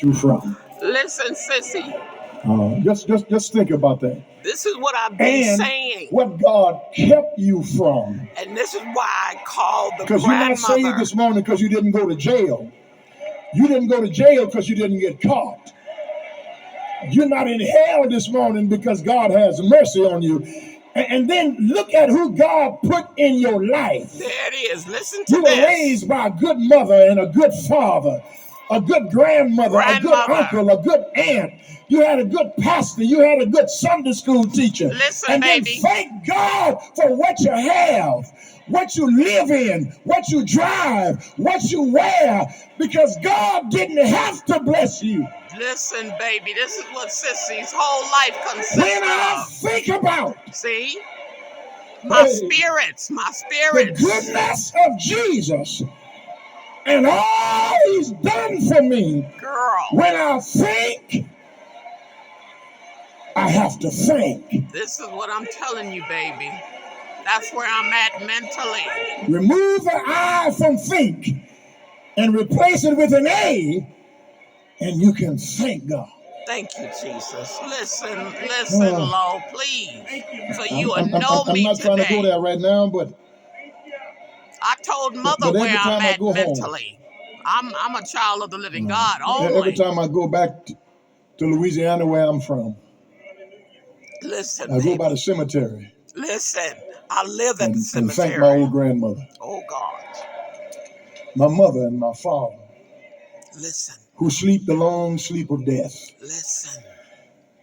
you from. Listen, sissy, Just think about that. this is what I've been And saying. what God kept you from. And this is why I called the Because you're not saved grandmother. this morning because you didn't go to jail. You didn't go to jail because you didn't get caught. You're not in hell this morning because God has mercy on you. And then look at who God put in your life. There it is. Listen to You were this. raised by a good mother and a good father, a good grandmother, a good uncle, a good aunt. You had a good pastor. You had a good Sunday school teacher. Listen, and baby. then thank God for what you have, what you live in, what you drive, what you wear, because God didn't have to bless you. Listen, baby, this is what Sissy's whole life consists When I of. think about See? My Hey, spirits. the goodness of Jesus and all he's done for me, Girl. when I think, I have to think. This is what I'm telling you, baby. That's where I'm at mentally. Remove the I from think and replace it with an A, and you can thank God. Thank you, Jesus. Listen, Lo, please. So you will know I'm me not trying to go today. there right now, but I told Mother but where every I'm time I at go home, mentally. I'm a child of the living God only. every time I go back to Louisiana, where I'm from, Listen, I go by baby. the cemetery Listen, I live at the and thank cemetery. my old grandmother, Oh, God. my mother and my father, Listen. who sleep the long sleep of death. Listen.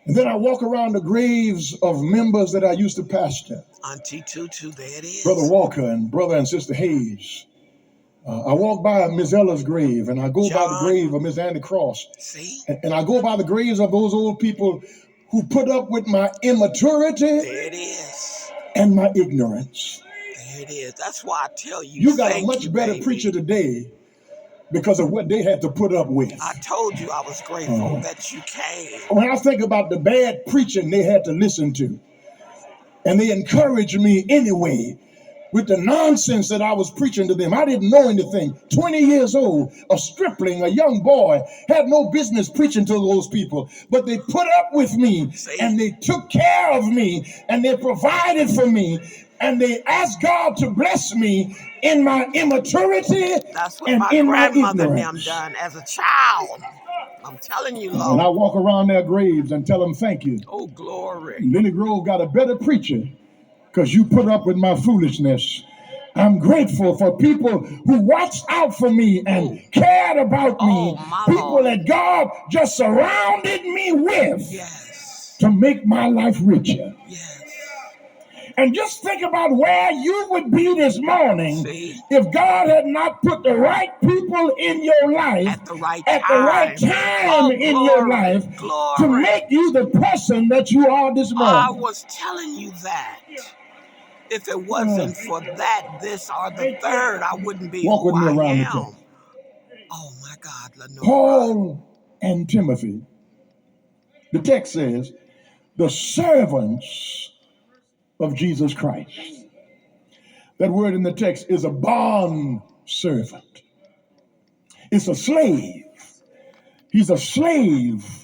And then I walk around the graves of members that I used to pastor. Auntie Tutu, there it is. Brother Walker and Brother and Sister Hayes. I walk by Miss Ella's grave, and I go by the grave of Miss Andy Cross. See? And I go by the graves of those old people who put up with my immaturity. There it is. And my ignorance. There it is. That's why I tell you, you got a much better preacher today because of what they had to put up with. I told you I was grateful that you came. When I think about the bad preaching they had to listen to, and they encouraged me anyway with the nonsense that I was preaching to them. I didn't know anything. 20 years old, a stripling, a young boy, had no business preaching to those people. But they put up with me, and they took care of me, and they provided for me, and they asked God to bless me in my immaturity. That's what and my in grandmother my and them done as a child. I'm telling you, Lord. And I walk around their graves and tell them thank you. Oh, glory. Lenny Grove got a better preacher because you put up with my foolishness. I'm grateful for people who watched out for me and cared about me. People Lord. that God just surrounded me with to make my life richer. Yes. And just think about where you would be this morning if God had not put the right people in your life at the right time in your life to make you the person that you are this morning. I was telling you that. If it wasn't for that, this, or the third, I wouldn't be Walk with me who I around the am. text. Oh, my God, Lenora. Paul and Timothy. The text says, the servants of Jesus Christ. That word in the text is a bond servant. It's a slave. He's a slave